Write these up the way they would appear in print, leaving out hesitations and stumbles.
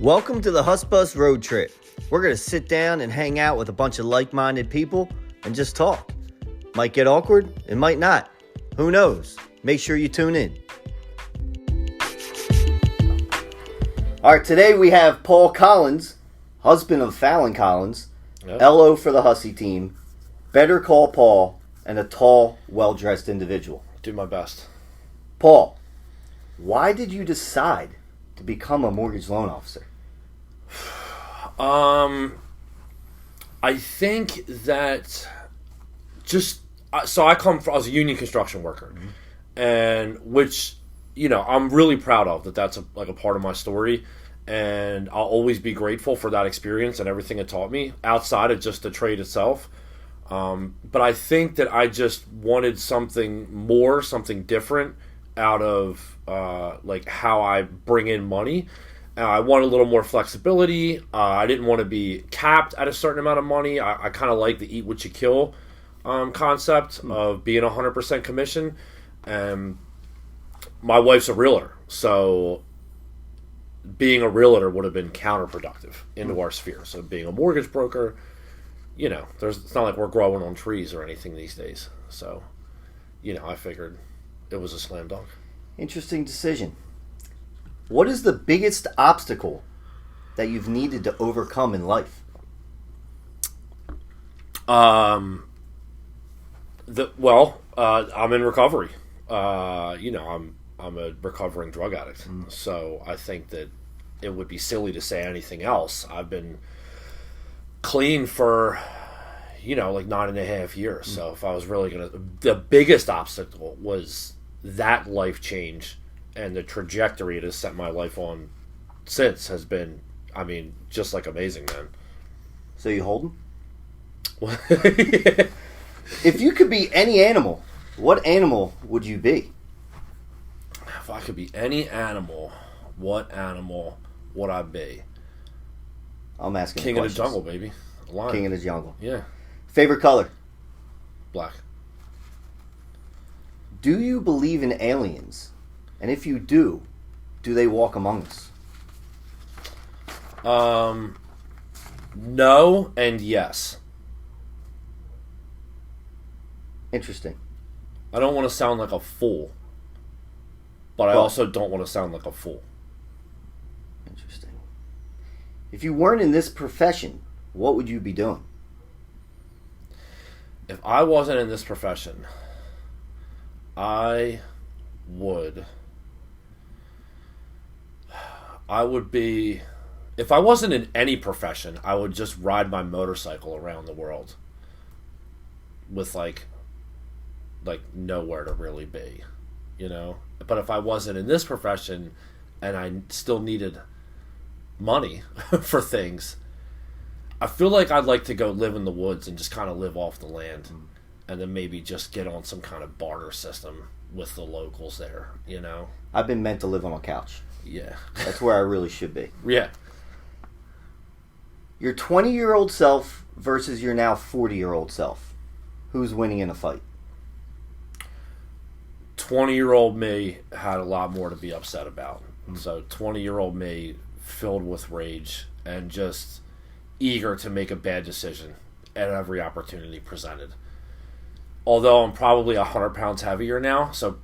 Welcome to the Hussbus road trip. We're going to sit down and hang out with a bunch of like-minded people and just talk. Might get awkward, it might not. Who knows? Make sure you tune in. All right, today we have Paul Collins, husband of Fallon Collins, LO for the Hussy team, Better Call Paul, and a tall, well-dressed individual. Do my best. Paul, why did you decide to become a mortgage loan officer? I think that I was a union construction worker, and which, I'm really proud of that's a part of my story, and I'll always be grateful for that experience and everything it taught me outside of just the trade itself. But I think that I just wanted something different out of how I bring in money. I wanted a little more flexibility. I didn't want to be capped at a certain amount of money. I kind of like the eat what you kill concept of being 100% commission. And my wife's a realtor, so being a realtor would have been counterproductive into our sphere. So being a mortgage broker, it's not like we're growing on trees or anything these days. So, I figured it was a slam dunk. Interesting decision. What is the biggest obstacle that you've needed to overcome in life? I'm in recovery. I'm a recovering drug addict. So I think that it would be silly to say anything else. I've been clean for, 9.5 years. So if I was really the biggest obstacle was that life change, and the trajectory it has set my life on since has been, just amazing, man. So you holding? Yeah. If you could be any animal, what animal would you be? If I could be any animal, what animal would I be? I'm asking King of the jungle, baby. Lion. King of the jungle. Yeah. Favorite color? Black. Do you believe in aliens? And if you do they walk among us? No and yes. Interesting. I don't want to sound like a fool, but I also don't want to sound like a fool. Interesting. If you weren't in this profession, what would you be doing? If I wasn't in this profession, I would be, if I wasn't in any profession, I would just ride my motorcycle around the world with nowhere to really be, But if I wasn't in this profession and I still needed money for things, I feel like I'd like to go live in the woods and just kind of live off the land, and then maybe just get on some kind of barter system with the locals there, I've been meant to live on a couch. Yeah. That's where I really should be. Yeah. Your 20-year-old self versus your now 40-year-old self. Who's winning in a fight? 20-year-old me had a lot more to be upset about. So 20-year-old me filled with rage and just eager to make a bad decision at every opportunity presented. Although I'm probably 100 pounds heavier now, so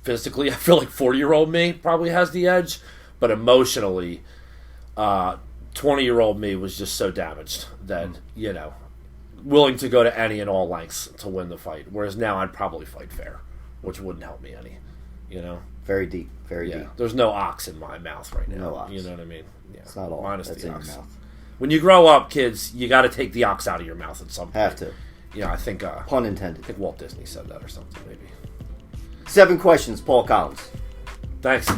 physically I feel like 40-year-old me probably has the edge, but emotionally 20-year-old me was just so damaged that, willing to go to any and all lengths to win the fight, whereas now I'd probably fight fair, which wouldn't help me any, Very deep, very deep. There's no ox in my mouth right now. No ox. You know what I mean? Yeah. It's not all. Minus That's the in ox. your mouth. When you grow up, kids, you got to take the ox out of your mouth at some point. Have to. I think pun intended. I think Walt Disney said that or something, maybe. 7 questions, Paul Collins. Thanks.